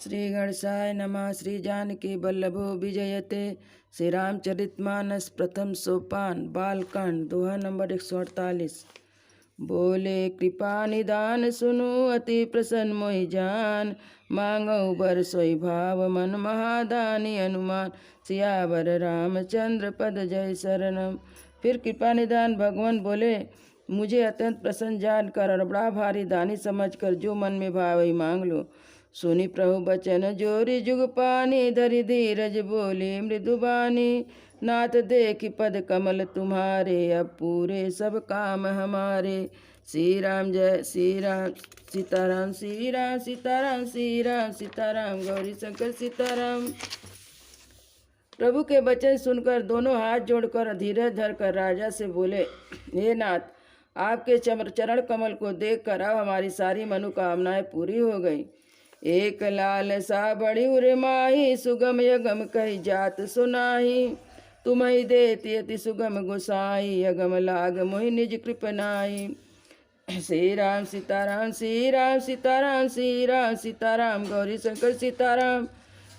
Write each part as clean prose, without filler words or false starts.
श्री गणेशाय नमः। श्री जानकी बल्लभो विजयते। श्री रामचरितमानस प्रथम सोपान बालकांड दोहा नंबर 148। बोले कृपा निदान सुनो अति प्रसन्न मोहि जान, मांगो बर सोई भाव मन महादानी अनुमान, सियावर रामचंद्र पद जय शरणम। फिर कृपा निदान भगवान बोले, मुझे अत्यंत प्रसन्न जानकर और बड़ा भारी दानी समझकर जो मन में भाव वही मांग लो। सुनी प्रभु बचन जोरी जुग पानी, धरि धीरज बोली मृदुबानी, नाथ देखी पद कमल तुम्हारे, अब पूरे सब काम हमारे। श्री राम जय श्री राम सीताराम, श्री राम सीताराम, श्री राम सीताराम, गौरी शंकर सीताराम। प्रभु के वचन सुनकर दोनों हाथ जोड़कर धीरज धरकर राजा से बोले, हे नाथ, आपके चरण कमल को देखकर अब हमारी सारी मनोकामनाएं पूरी हो गई। एक लाल सा बड़ी उरे माही, सुगम यगम कही जात सुनाही, तुम्हें देती अति सुगम गोसाई, यगम लाग मोहि निज कृपनाई। श्री राम सीताराम, श्री राम सीताराम, श्री राम सीताराम, गौरी शंकर सीताराम।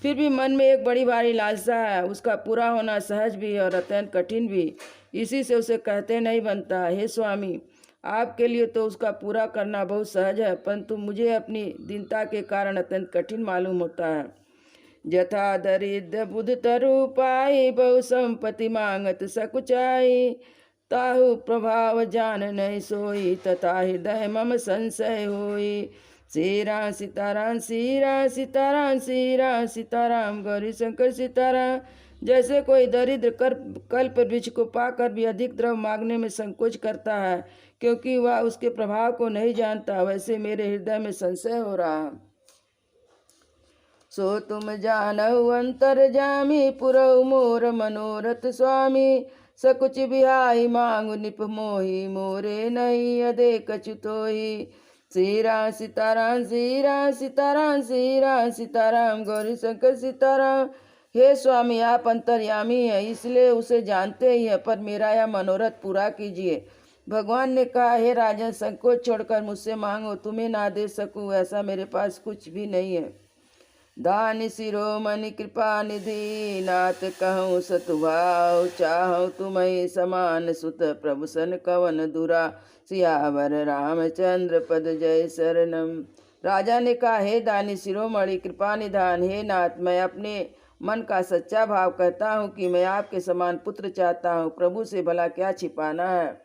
फिर भी मन में एक बड़ी भारी लालसा है, उसका पूरा होना सहज भी और अत्यंत कठिन भी, इसी से उसे कहते नहीं बनता। हे स्वामी, आपके लिए तो उसका पूरा करना बहुत सहज है, परंतु मुझे अपनी दीनता के कारण अत्यंत कठिन मालूम होता है। जथा दरिद्र बुध तरु पाई, बहु संपत्ति मांगत सकुचाई, ताहु प्रभाव जान नहीं सोई, तथा हृदय मम संशय होई। श्री राम सीताराम, श्री राम सीताराम, श्री राम सीताराम, गौरी शंकर सीताराम। जैसे कोई दरिद्र कल्प वृक्ष को पाकर भी अधिक द्रव्य मांगने में संकोच करता है, क्योंकि वह उसके प्रभाव को नहीं जानता, वैसे मेरे हृदय में संशय हो रहा है। सो तुम जानऊ अंतर जामी, पुरऊ मोर मनोरथ स्वामी, सकुच बिहाई मांगु निप मोही, मोरे नहीं अदे कछुतोही। श्री राम सीताराम, श्री राम सीताराम, श्री राम सीताराम, गौरी शंकर सीताराम। हे स्वामी, आप अंतर्यामी हैं, इसलिए उसे जानते ही हैं, पर मेरा यह मनोरथ पूरा कीजिए। भगवान ने कहा, हे राजन, संकोच छोड़कर मुझसे मांगो, तुम्हें ना दे सकूं ऐसा मेरे पास कुछ भी नहीं है। दान शिरोमणि कृपा निधि, नाथ कहूँ सतुभाव, चाहो तुम्हें समान सुत, प्रभु सन कवन दुरा, सियावर रामचंद्र पद जय शरणम। राजा ने कहा, हे दानी शिरोमणि कृपा निधान, हे नाथ, मैं अपने मन का सच्चा भाव कहता हूँ कि मैं आपके समान पुत्र चाहता हूँ, प्रभु से भला क्या छिपाना है।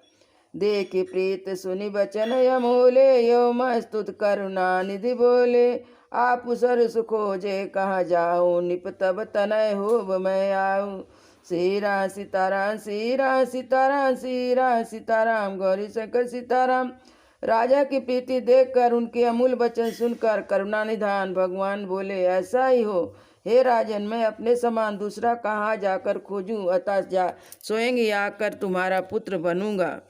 देखी प्रीत सुनि बचन अमोले, यो मस्तुत करुणा निधि बोले, आप सर सुखोजे कहाँ जाऊँ, निप तब तनय होब मैं आऊँ। श्री राम सीताराम, श्री राम सीताराम, श्री राम सीताराम, गौरी शंकर सीताराम। राजा की प्रीति देखकर, उनके अमूल वचन सुनकर करुणा निधान भगवान बोले, ऐसा ही हो। हे राजन, मैं अपने समान दूसरा कहाँ जाकर खोजूं, अतः जा स्वयं ही आकर तुम्हारा पुत्र बनूंगा।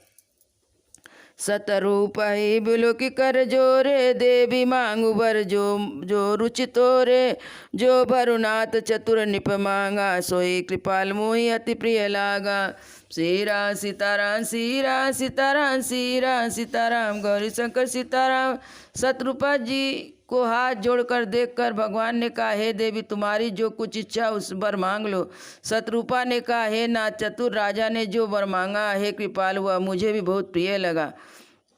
सतरूप ही बिलोकी कर जोरे, देवी मांगू बर जो रुचि तोरे, जो भरुनाथ चतुर निप मांगा, सोई कृपाल मोहि अति प्रिय लागा। श्री राम सीताराम, श्री राम सीताराम, श्री राम सीताराम, गौरी शंकर सीताराम। शत्रुपा जी को हाथ जोड़कर देखकर भगवान ने कहा, हे देवी, तुम्हारी जो कुछ इच्छा उस वर मांग लो। शत्रुपा ने कहा, हे नाथ, चतुर राजा ने जो वर मांगा, हे कृपाल, वह मुझे भी बहुत प्रिय लगा।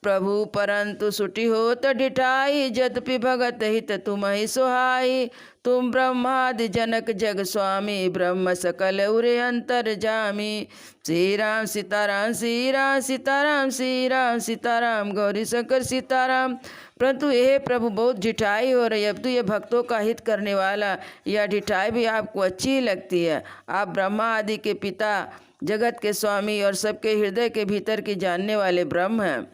प्रभु परंतु सुटी हो तो डिठाई, यद्यपि भगत हित तुम ही सुहाई, तुम ब्रह्मादि जनक जग स्वामी, ब्रह्म सकल उरे अंतर जामी। श्री राम सीताराम, श्री राम सीताराम, श्री राम सीताराम, गौरी शंकर सीताराम। परंतु यह प्रभु बहुत ढिठाई हो रही है, अब तो ये भक्तों का हित करने वाला यह ढिठाई भी आपको अच्छी ही लगती है। आप ब्रह्मा आदि के पिता, जगत के स्वामी और सबके हृदय के भीतर की जानने वाले ब्रह्म हैं।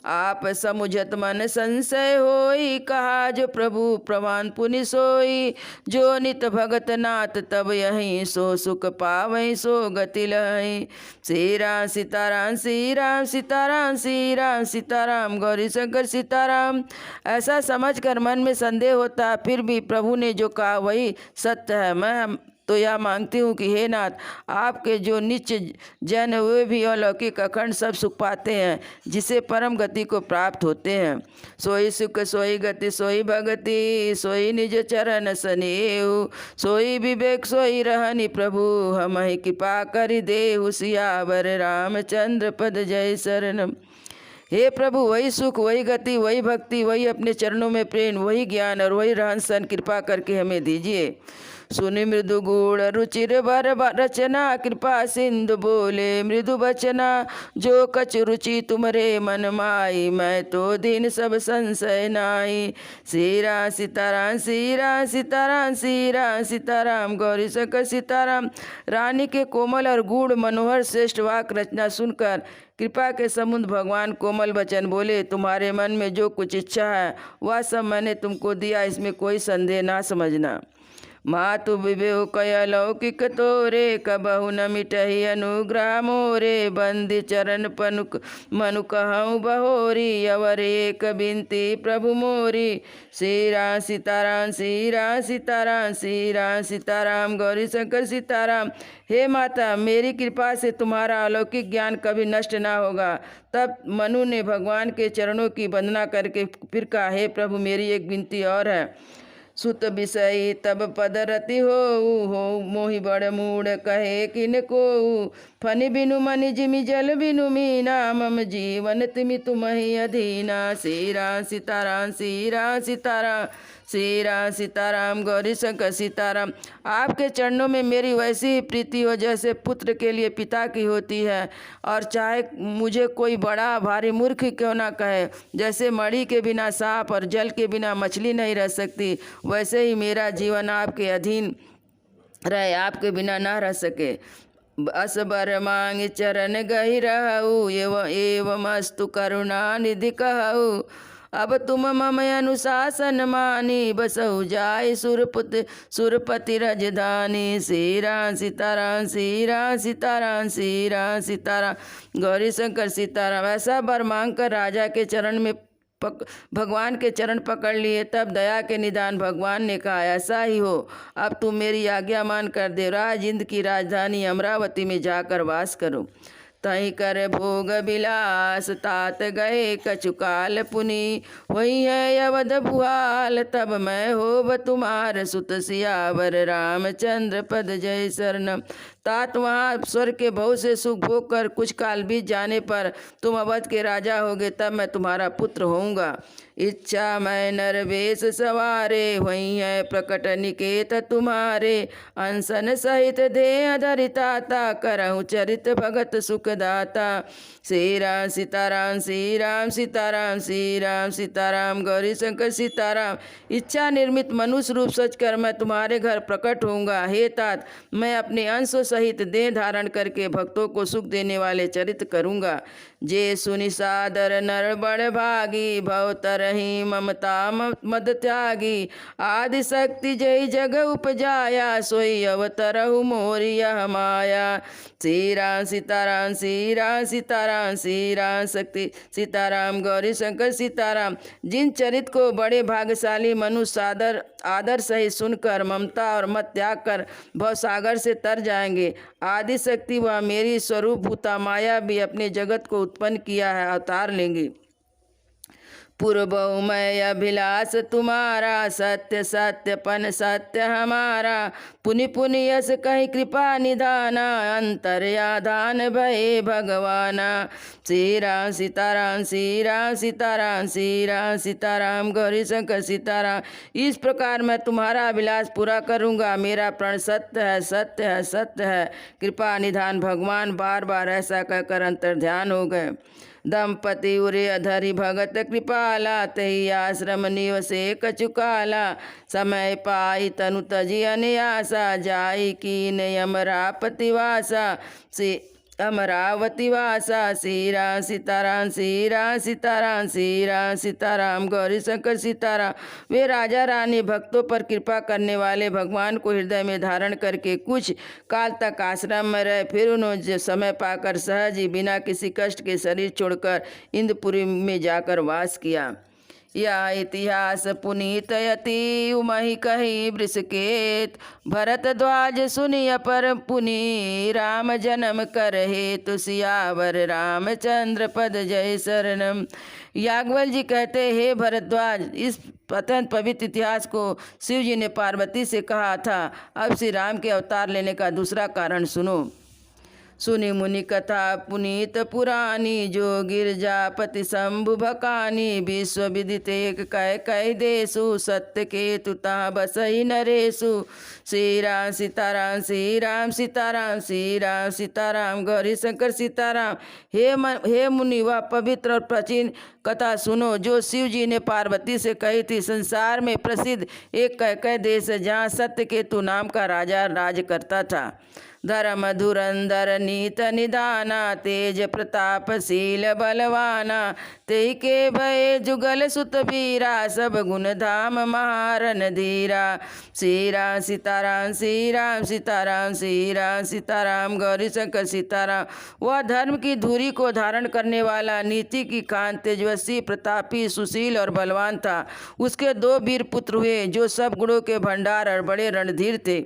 आप समुझत मन संशय होई, कहा जो प्रभु प्रमाण पुनि सोई, जो नित भगत नाथ तब यहीं, सो सुख पावहीं सो गति लहीं। श्री राम सीताराम, श्री राम सीताराम, श्री राम सीताराम, गौरी शंकर सीताराम। ऐसा समझकर मन में संदेह होता, फिर भी प्रभु ने जो कहा वही सत्य है। मैं तो यह मांगती हूँ कि हे नाथ, आपके जो नित्य जन वे भी अलौकिक अखंड सब सुख पाते हैं, जिसे परम गति को प्राप्त होते हैं। सोई सुख सोई गति सोई भगति, सोई निज चरण सनेहु, सोई विवेक सोई रहनि प्रभु, हम ही कृपा करि देहु, सियावर रामचंद्र पद जय शरणम। हे प्रभु, वही सुख वही गति वही भक्ति वही अपने चरणों में प्रेम वही ज्ञान और वही रहन सहन कृपा करके हमें दीजिए। सुनि मृदु गुण रुचिर बर रचना, कृपा सिंधु बोले मृदु बचना, जो कछ रुचि तुमरे मन माई, मैं तो दीन सब संशय नाई। सीरा सीताराम सीरा सीताराम सीरा सीताराम, गौरी शंकर सीताराम। रानी के कोमल और गूढ़ मनोहर श्रेष्ठ वाक रचना सुनकर कृपा के समुद्र भगवान कोमल वचन बोले, तुम्हारे मन में जो कुछ इच्छा है वह सब मैंने तुमको दिया, इसमें कोई संदेह ना समझना। मातु विवेक कय लौकिक तोरे, कबहु न मिटहि अनुग्रह मोरे, बंदी चरण पनुक मनु कहूँ बहोरी, अवर एक बिनती प्रभु मोरी। श्री राम सीताराम श्री राम सीताराम श्री राम सीताराम, गौरी शंकर सीताराम। हे माता, मेरी कृपा से तुम्हारा अलौकिक ज्ञान कभी नष्ट ना होगा। तब मनु ने भगवान के चरणों की वंदना करके फिर कहा, हे प्रभु, मेरी एक विनती और है। सुत विषयी तब पद रति हो, मोहि बड़ मूड कहे किन को, फनि बिनु मनि जिमि जल बिनु मीना, मम जीवन तिमि तुम्हि अधीना। श्री राम सीताराम श्री राम सीताराम श्री राम सीताराम, गौरी शंकर सीताराम। आपके चरणों में मेरी वैसी ही प्रीति हो जैसे पुत्र के लिए पिता की होती है, और चाहे मुझे कोई बड़ा भारी मूर्ख क्यों ना कहे। जैसे मणि के बिना सांप और जल के बिना मछली नहीं रह सकती, वैसे ही मेरा जीवन आपके अधीन रहे, आपके बिना ना रह सके। असबर मांग चरण गहि रहु, एवं अस्तु करुणा निधि कहु, अब तुम मम अनुशासन मानी, बसहु जाय सुरपति रजधानी। श्री राम सीताराम श्री राम सीताराम श्री राम सीताराम, गौरी शंकर सीताराम। ऐसा वर मांग कर राजा के चरण में भगवान के चरण पकड़ लिए। तब दया के निदान भगवान ने कहा, ऐसा ही हो, अब तुम मेरी आज्ञा मान कर देवराज इंद्र की राजधानी अमरावती में जाकर वास करो। तही कर भोग बिलास तात गए कछुकाल पुनि, वही है अवध भुआल, तब मैं होब तुम्हार सुत, सियावर रामचंद्र पद जय शरणम। तात वहाँ स्वर्ग के बहुत से सुख भोग कर कुछ काल बीत जाने पर तुम अवध के राजा होगे, तब मैं तुम्हारा पुत्र होऊंगा। इच्छा मैं नर वेश सवारे, वही है प्रकट निकेत तुम्हारे, अनसन सहित देह धरिताता, करहु चरित भगत सुखदाता। श्री राम सीताराम श्री राम सीताराम श्री राम सीताराम, गौरी शंकर सीताराम। इच्छा निर्मित मनुष्य रूप सच कर मैं तुम्हारे घर प्रकट होऊंगा। हे तात, मैं अपने अंशों सहित देह धारण करके भक्तों को सुख देने वाले चरित्र करूंगा। जे सुनि सादर नर बड़ भागी, भव तरहि ममता मद त्यागी, आदि शक्ति जय जग उपजाया, सोई अवतरहु मोरि यह माया। श्री राम सीताराम श्री राम सीताराम श्री राम शक्ति सीताराम, गौरी शंकर सीताराम। जिन चरित को बड़े भाग्यशाली मनुष्य आदर सहित सुनकर ममता और मत त्याग कर भवसागर से तर जाएंगे, आदि शक्ति व मेरी स्वरूप भूता माया भी अपने जगत को उत्पन्न किया है, अवतार लेंगे। पूर्व मैं अभिलाष तुम्हारा, सत्य सत्यपन सत्य हमारा, पुनि पुनि यस कहीं कृपा निधाना, अंतर्याधान भये भगवाना। श्री राम सीताराम श्री राम सीताराम श्री राम सीताराम, गौरी शंकर सीताराम। इस प्रकार मैं तुम्हारा अभिलाष पूरा करूँगा। मेरा प्रण सत्य है सत्य है सत्य है, कृपा निधान भगवान। बार बार ऐसा कहकर अंतर ध्यान हो गए। दंपति उरे अधरि भगत कृपाला, तही आश्रम निवसे कचुकाला, समय पाई तनु तजी अनयासा, जाई कीन अमरापति वासा, से अमरावती वासा। श्री राम सीताराम श्री राम सीताराम श्री राम सीताराम, गौरी शंकर सीताराम। वे राजा रानी भक्तों पर कृपा करने वाले भगवान को हृदय में धारण करके कुछ काल तक आश्रम में रहे। फिर उन्होंने समय पाकर सहज ही बिना किसी कष्ट के शरीर छोड़कर इंद्रपुरी में जाकर वास किया। या इतिहास पुनीतयति उमहि कही वृषकेत। भरतध्वज सुनिय पर पुनि राम जन्म कर हेतु सियावर रामचंद्र पद जय शरणम। याज्ञवल्क्य जी कहते, हे भरद्वाज, इस अत्यंत पवित्र इतिहास को शिव जी ने पार्वती से कहा था। अब श्री राम के अवतार लेने का दूसरा कारण सुनो। सुनि मुनि कथा पुनीत पुरानी, जो गिरजापति शंभु भकानी। विश्व विदित एक कै कै देशु, सत्य केतु ता बसई नरेशु। श्री राम सीताराम श्री राम सीताराम श्री राम सीताराम गौरी शंकर सीताराम। हे मुनि, वह पवित्र और प्राचीन कथा सुनो जो शिव जी ने पार्वती से कही थी। संसार में प्रसिद्ध एक कै देश है जहाँ सत्य केतु नाम का राजा राज करता था। धर्म धुरंधर नीत निदाना, तेज प्रतापशील बलवाना। तेई के भय जुगल सुत वीरा, सब गुण धाम महारन धीरा। श्री राम सीताराम श्री राम सीताराम श्री राम सीताराम गौरी शंकर सीताराम। वह धर्म की धुरी को धारण करने वाला, नीति की कांत, तेजस्वी, प्रतापी, सुशील और बलवान था। उसके 2 वीर पुत्र हुए जो सब गुणों के भंडार और बड़े रणधीर थे।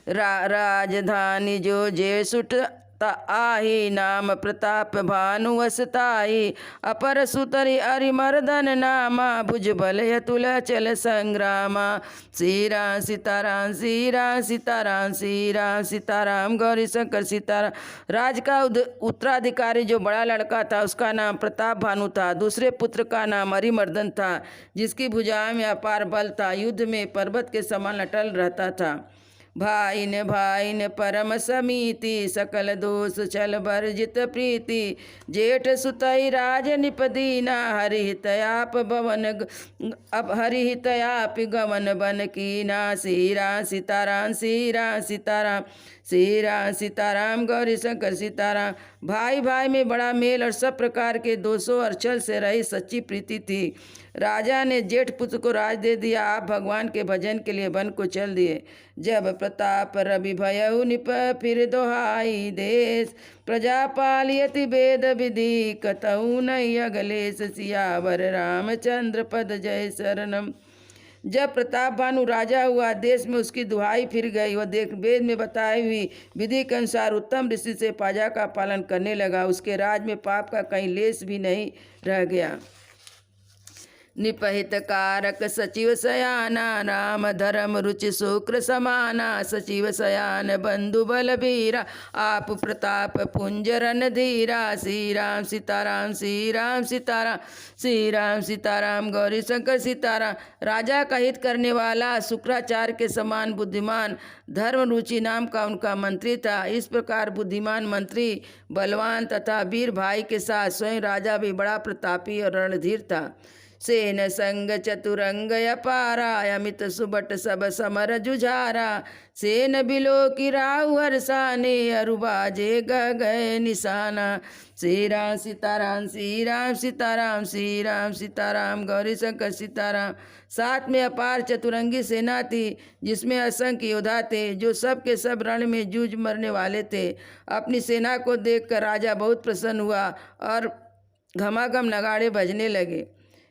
राजधानी जो जे सुट आही, नाम प्रताप भानु वसताई। अपर सुतरि अरिमर्दन नामा, भुज बल अतुल चल संग्रामा। श्री राम सीताराम श्री राम सीताराम श्री राम सीताराम गौरी शंकर सीताराम। राज का उत्तराधिकारी जो बड़ा लड़का था उसका नाम प्रताप भानु था। दूसरे पुत्र का नाम अरिमर्दन था, जिसकी भुजाओं में अपार बल था। युद्ध में पर्वत के समान अटल रहता था। भाई ने परम समीति, सकल दोष छल वर्जित प्रीति। जेठ सुतई राज निपदीना, हरिहितयाप गवन बन कीना। श्री राम सीताराम श्री राम सीताराम श्री राम सीताराम गौरी शंकर सीताराम। भाई भाई में बड़ा मेल और सब प्रकार के दोषों और छल से रही सच्ची प्रीति थी। राजा ने जेठ पुत्र को राज दे दिया। आप भगवान के भजन के लिए वन को चल दिए। जब प्रताप रवि भयउ निप, फिर दोहाई देश। प्रजा पालियति वेद विधि, कतहु नहीं अगलेश। सियावर रामचंद्र पद जय शरणम। जब प्रताप भानु राजा हुआ, देश में उसकी दुहाई फिर गई। वह वेद में बताई हुई विधि के अनुसार उत्तम ऋषि से प्रजा का पालन करने लगा। उसके राज में पाप का कहीं लेस भी नहीं रह गया। निपहित कारक सचिव सयाना, राम धर्म रुचि शुक्र समाना। सचिव सयान बंधु बलबीरा, आप प्रताप पुंज रन धीरा। श्री राम सीताराम श्री राम सीताराम श्री राम सीताराम गौरी शंकर सीताराम। राजा का हित करने वाला, शुक्राचार्य के समान बुद्धिमान, धर्म रुचि नाम का उनका मंत्री था। इस प्रकार बुद्धिमान मंत्री, बलवान तथा वीर भाई के साथ स्वयं राजा भी बड़ा प्रतापी और रणधीर था। सेन संग चतुरंग अपारा, अमित सुबट सब समर जुझारा। सेन बिलो की राहु हरसाने, अरुबाजे गए निशाना। श्री राम सीताराम श्री राम सीताराम श्री राम सीताराम गौरी शंकर सीताराम। साथ में अपार चतुरंगी सेना थी, जिसमें असंख्य योद्धा थे, जो सब के सब रण में जूझ मरने वाले थे। अपनी सेना को देखकर राजा बहुत प्रसन्न हुआ और घमाघम नगाड़े बजने लगे।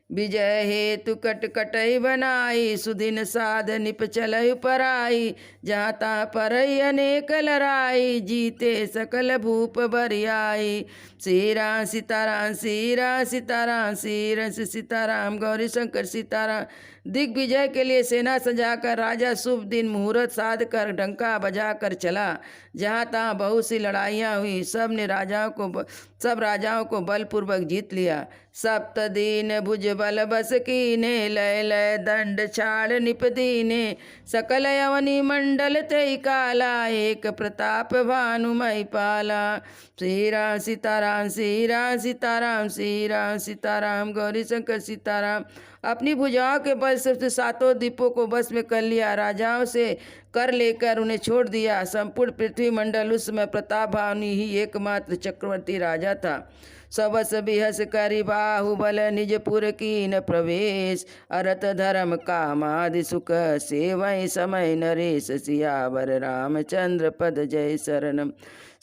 विजय हेतु कट कटई बनाई, सुदिन साध निप चलई पराई। जहाँ तहाँ परई अनेक लड़ाई, जीते सकल भूप बरियाई। श्री राम सीताराम श्री राम सीताराम श्री राम सीताराम गौरी शंकर सीताराम। दिग्विजय के लिए सेना सजाकर राजा शुभ दिन मुहूर्त साध कर डंका बजाकर चला। जहाँ तहाँ बहुत सी लड़ाइयाँ हुई। सब राजाओं को बलपूर्वक जीत लिया। सप्त दिन भुज बल बस कीने, लय लय दंड छाड़ निपदीने। सकल यवनी मंडल तय काला, एक प्रताप भानुमय पाला। श्री राम सीताराम श्री राम सीताराम श्री राम सीताराम गौरी शंकर सीताराम। अपनी भुजाओं के बल से 7 द्वीपों को बस में कर लिया। राजाओं से कर लेकर उन्हें छोड़ दिया। संपूर्ण पृथ्वी मंडल उस समय प्रताप भानु ही एकमात्र चक्रवर्ती राजा था। सबस बिहस करि बाहुबल, निजपुर कीन प्रवेश। अरत धर्म कामादि सुख, सेवई समय नरेश। सियावर रामचंद्र पद जय शरणम।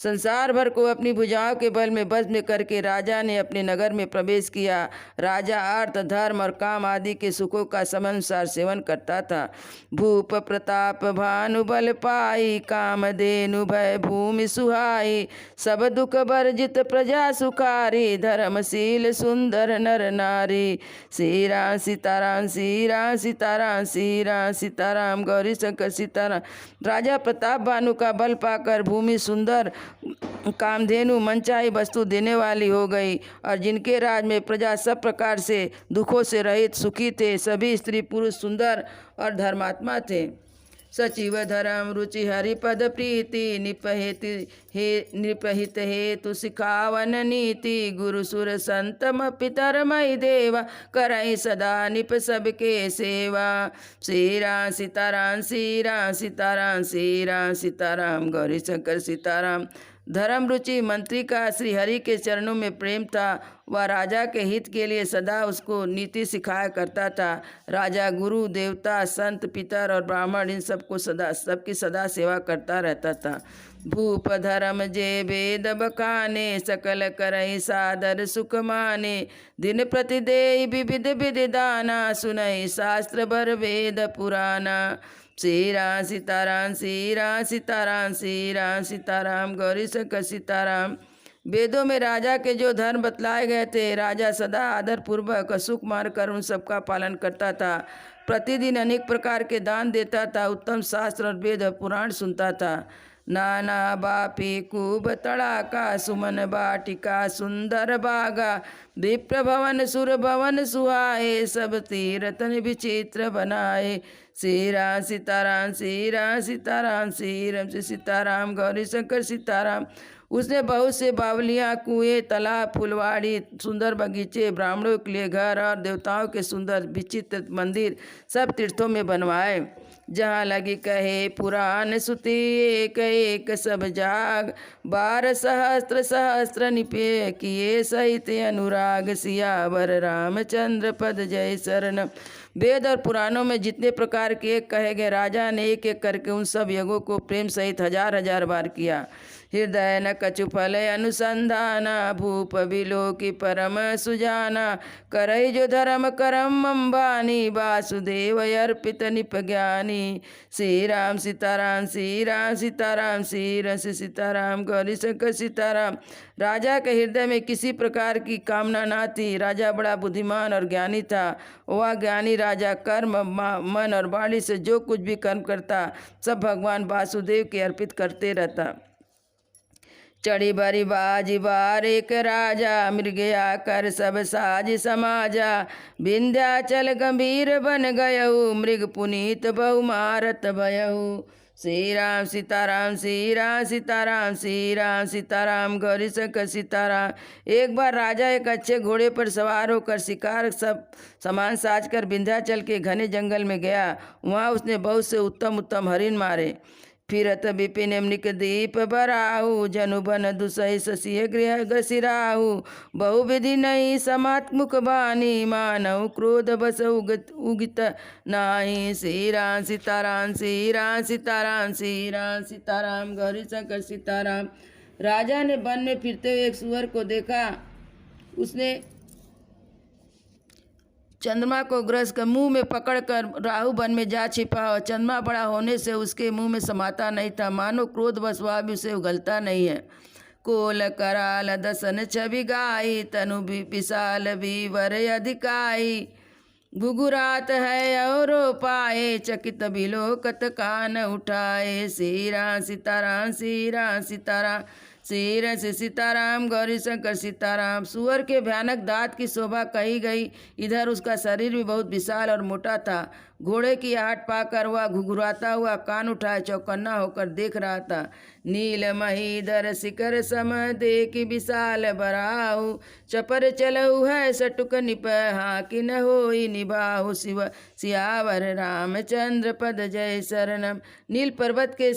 संसार भर को अपनी भुजाओं के बल में भस्म करके राजा ने अपने नगर में प्रवेश किया। राजा अर्थ, धर्म और काम आदि के सुखों का समयानुसार सेवन करता था। भूप प्रताप भानु बल पाई, कामधेनु भय भूमि सुहाई। सब दुख वर्जित प्रजा सुखारी, धर्मशील सुंदर नर नारी। श्री राम सीताराम, श्री राम सीताराम, श्री राम सीताराम, गौरी शंकर सीताराम। राजा प्रताप भानु का बल पाकर भूमि सुंदर, कामधेनु मनचाही वस्तु देने वाली हो गई, और जिनके राज में प्रजा सब प्रकार से दुखों से रहित सुखी थे। सभी स्त्री पुरुष सुंदर और धर्मात्मा थे। सचिव धर्म रुचि हरिपद प्रीति, निपहित हेतु सिखावन नीति। गुरु सुर संतम पितर मई देवा, करई सदा निप सबके सेवा। श्री राम सीताराम, श्री राम सीताराम, श्री राम सीताराम, गौरी शंकर सीताराम। धर्म रुचि मंत्री का श्री हरि के चरणों में प्रेम था। वह राजा के हित के लिए सदा उसको नीति सिखाया करता था। राजा गुरु, देवता, संत, पितर और ब्राह्मण इन सबको सबकी सदा सेवा करता रहता था। भूप धर्म जे वेद बखाने, सकल करई सादर सुख माने। दिन प्रति देई विविध विधि दाना, सुनई शास्त्र भर वेद पुराना। श्री राम सीताराम, श्री राम सीताराम, श्री राम सीताराम, गौरी शंकर सीताराम। वेदों में राजा के जो धर्म बतलाए गए थे, राजा सदा आदर पूर्वक सुख मारकर उन सबका पालन करता था। प्रतिदिन अनेक प्रकार के दान देता था। उत्तम शास्त्र और वेद पुराण सुनता था। नाना बापी खूब तड़ाका, सुमन बाटिका सुंदर बागा। विप्र भवन सुर भवन सुहाए, सब तीरतन विचित्र बनाए। श्री राम सीताराम, श्री राम सीताराम, श्री राम सीताराम, गौरी शंकर सीताराम। उसने बहुत से बावलियाँ, कुएं, तालाब, फुलवाड़ी, सुंदर बगीचे, ब्राह्मणों के लिए घर और देवताओं के सुंदर विचित्र मंदिर सब तीर्थों में बनवाए। जहाँ लगी कहे पुराण सुति, एक एक सब जाग। 12 सहस्त्र सहस्त्र निपे, किए सहित अनुराग। सियावर रामचंद्र पद जय शरण। वेद और पुराणों में जितने प्रकार के एक कहे गए, राजा ने एक एक करके उन सब यज्ञों को प्रेम सहित हजार हजार बार किया। हृदय न कछु फल अनुसंधाना, भूप बिलो की परम सुजाना। करई जो धर्म करम अंबानी, वासुदेव अर्पित निप ज्ञानी। श्री राम सीताराम, श्री राम सीताराम, श्री राम सीताराम, गौरी शंकर सीताराम। राजा के हृदय में किसी प्रकार की कामना न थी। राजा बड़ा बुद्धिमान और ज्ञानी था। वह ज्ञानी राजा कर्म, मन और वाणी से जो कुछ भी कर्म करता, सब भगवान वासुदेव के अर्पित करते रहता। चढ़ी बरी बाजी बार एक राजा, मृगया कर सब साज समाजा। विंध्याचल गंभीर बन गयहु, मृग पुनीत बहु मारत भयहु। श्री राम सीताराम, श्री राम सीताराम, श्री राम सीताराम, गौरी शंकर सीताराम। एक बार राजा एक अच्छे घोड़े पर सवार होकर शिकार सब सामान साज कर विंध्याचल के घने जंगल में गया। वहाँ उसने बहुत से उत्तम उत्तम हरिण मारे। फिरत विपिन निक दीप बराहु, जनु बन दुसहि ससिय गृह ग्रसिराहु। बहुविधि नहीं समात्मुख बानी, मानव क्रोध बस उगित नाही। श्री राम सीताराम, श्री राम सीताराम, श्री राम सीताराम, गौरी शंकर सीताराम। राजा ने वन में फिरते हुए एक सुअर को देखा। उसने चंद्रमा को ग्रस कर मुंह में पकड़कर राहु वन में जा छिपा, और चंद्रमा बड़ा होने से उसके मुंह में समाता नहीं था। मानो क्रोध बस वह भी उसे उगलता नहीं है। कोल कराल दसन छवि गाई, तनु विशाल वीवर अधिकाई। घुघुरात है और पाए, चकित बिलोकत कान उठाए। श्री राम सीताराम, श्री राम सीताराम, श्री राम सीताराम, गौरी शंकर सीताराम। सुअर के भयानक दांत की शोभा कही गई। इधर उसका शरीर भी बहुत विशाल और मोटा था। घोड़े की आहट पाकर वह घुघुराता हुआ कान उठाए चौकन्ना होकर देख रहा था। नील महीधर शिखर सम देख विशाल बराहु, चपर चलऊ है सटुक निप हाकि न होई निभाहु। शिव सियावर रामचंद्र पद जय शरणम। नील पर्वत के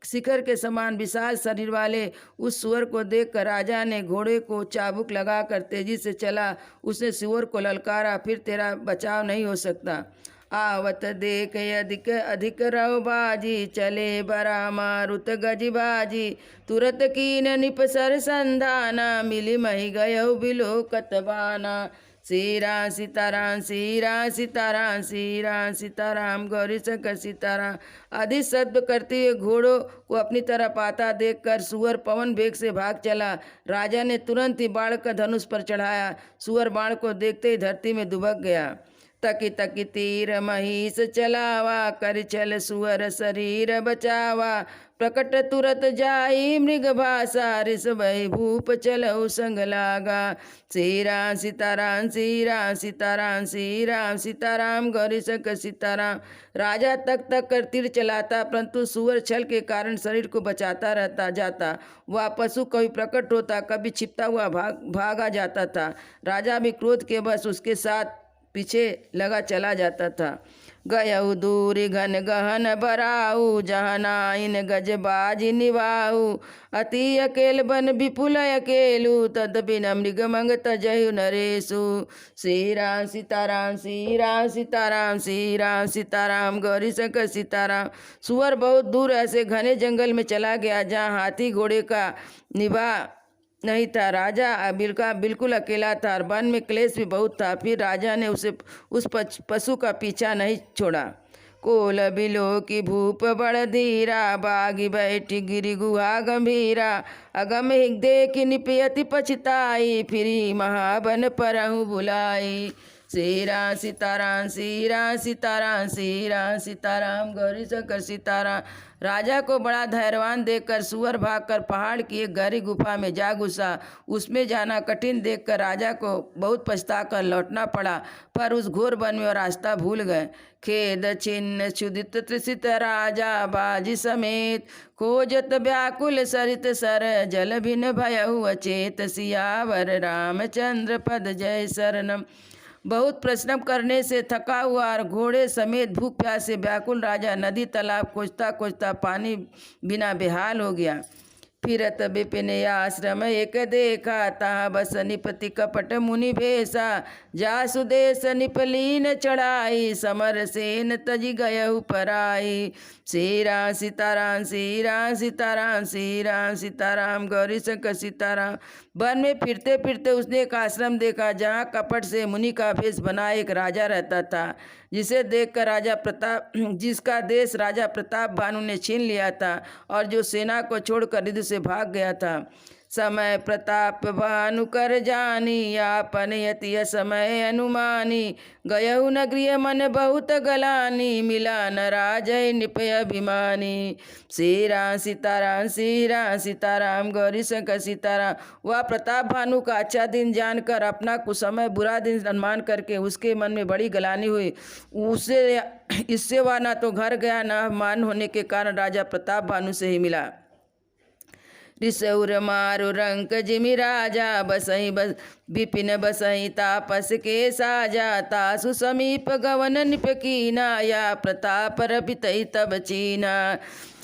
शिखर के समान विशाल शरीर वाले उस सुअर को देखकर राजा ने घोड़े को चाबुक लगाकर तेजी से चला। उसने सुअर को ललकारा, फिर तेरा बचाव नहीं हो सकता। आवत देख अधिक अधिक रव बाजी, चले बरा मारुत गजबाजी। तुरत कीन निपसर संधाना, मिली मही गयो बिलो कतबाना। श्री राम सीताराम, श्री राम सीताराम, श्री राम सीताराम, गौरी शंकर सीताराम। आदि शब्द करते हुए घोड़ों को अपनी तरफ आता देखकर सुअर पवन वेग से भाग चला। राजा ने तुरंत ही बाण का धनुष पर चढ़ाया। सुअर बाण को देखते ही धरती में दुबक गया। तकी तकी तीर महिष चलावा, कर चल सुअर शरीर बचावा। प्रकट तुरत जाई मृग भाषा, ऋष भई भूप चलऊ संग लागा। श्री राम सीताराम, श्री राम सीताराम, श्री राम सीताराम, गौरी शंकर सीताराम। राजा तक तक कर तीर चलाता, परंतु सुअर छल के कारण शरीर को बचाता रहता जाता। वह पशु कभी प्रकट होता, कभी छिपता हुआ भागा जाता था। राजा भी क्रोध के बस उसके साथ पीछे लगा चला जाता था। गयऊ दूर घन गहन बराऊ, जहाँ नाइन गज बाजी निवाऊ। अति अकेल बन विपुल अकेलू, तदपि न मृग मंग तजहु नरेशु। श्री राम सीताराम, श्री राम सीताराम, श्री राम सीताराम, गौरी शंकर सीताराम। सुअर बहुत दूर ऐसे घने जंगल में चला गया जहाँ हाथी घोड़े का निभा नहीं था। राजा बिल्कुल अकेला था और वन में क्लेश भी बहुत था। फिर राजा ने उस पशु का पीछा नहीं छोड़ा। कोल बिलो की भूप बड़ धीरा, बागी बैठी गिरी गुहा गंभीरा। अगम देख निपयति पछताई, फिरी महाबन परहु बुलाई। श्री राम सीताराम, श्री राम सीताराम, श्री राम सीताराम, गौरी शंकर सीताराम। राजा को बड़ा धैर्यवान देखकर सुअर भागकर पहाड़ की एक गहरी गुफा में जा घुसा। उसमें जाना कठिन देखकर राजा को बहुत पछताकर लौटना पड़ा, पर उस घोर वन में रास्ता भूल गए। खेद छिन्न क्षुदित त्रिसित राजा, बाजी समेत खोजत व्याकुल सरित सर। जल भिन्न भयहु अचेत, सियावर रामचंद्र पद जय शरणम। बहुत परिश्रम करने से थका हुआ और घोड़े समेत भूख प्यास से व्याकुल राजा नदी तालाब खोजता खोजता पानी बिना बेहाल हो गया। फिरत विपिन आश्रम एक देखा, तहाँ बस निपति कपट मुनि भेसा। जासु देश निपलीन चढ़ाई, समर सेन तजी गयहु पराई। श्री राम सीताराम, श्री राम सीताराम, श्री राम सीताराम, गौरी शंकर सीताराम। वन में फिरते फिरते उसने एक आश्रम देखा जहाँ कपट से मुनि का भेष बना एक राजा रहता था, जिसे देखकर जिसका देश राजा प्रताप भानु ने छीन लिया था और जो सेना को छोड़कर रिद्ध से भाग गया था। समय प्रताप भानु कर जानी, आपन यति समय अनुमानी। गयहु नगरिय मन बहुत गलानी, मिला न राजय निपय अभिमानी। श्री राम सीताराम, श्री राम सीताराम, गौरी शंकर सीताराम। वह प्रताप भानु का अच्छा दिन जानकर अपना कुछ समय बुरा दिन अनुमान करके उसके मन में बड़ी गलानी हुई। इससे वह न तो घर गया न मान होने के कारण राजा प्रताप भानु से ही मिला। ऋषौर मारु रंक जिमि राजा, बसई विपिन बसई तापस के साजा। तासु समीप गवन निपकीना, या प्रताप रपितई तब चीना।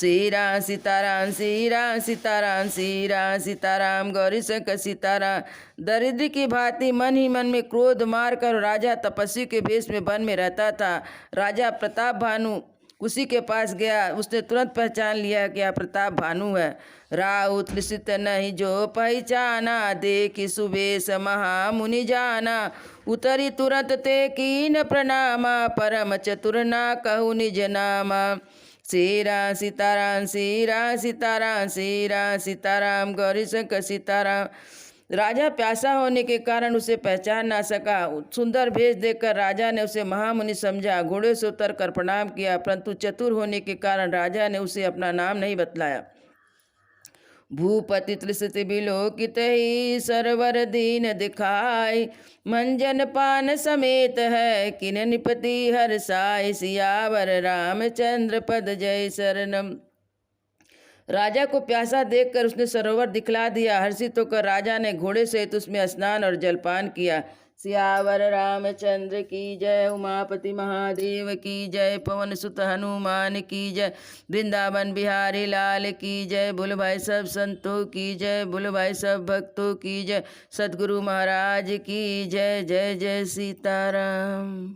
श्री राम सीताराम, श्री राम सीताराम, श्री राम सीताराम, गौरी शंकर सीताराम। दरिद्र की भांति मन ही मन में क्रोध मार कर राजा तपस्वी के भेष में वन में रहता था। राजा प्रताप भानु उसी के पास गया। उसने तुरंत पहचान लिया कि यह प्रताप भानु है। राउत त्रिसित नहीं जो पहचाना, देखी सुबेश महामुनि जाना। उतरी तुरंत ते कीन प्रणामा, परम चतुर ना कहु निज नामा। श्री राम सीताराम, श्री राम सीताराम, श्री राम सीताराम, गौरी शंकर सीताराम। राजा प्यासा होने के कारण उसे पहचान ना सका। सुंदर भेष देखकर राजा ने उसे महामुनि समझा। घोड़े से उतर कर प्रणाम किया, परंतु चतुर होने के कारण राजा ने उसे अपना नाम नहीं बतलाया। भूपति त्रिसित बिलोकित ही, सरवर दीन दिखाई। मंजन पान समेत है, किन निपति हर्षाय। सियावर रामचंद्र पद जय शरणम। राजा को प्यासा देखकर उसने सरोवर दिखला दिया। हर्षित होकर राजा ने घोड़े सहित उसमें स्नान और जलपान किया। सियावर रामचंद्र की जय, उमापति महादेव की जय, पवन सुत हनुमान की जय, वृंदावन बिहारी लाल की जय। बोलो भाई सब संतों की जय, बोलो भाई सब भक्तों की जय, सद्गुरु महाराज की जय। जय जय सीताराम।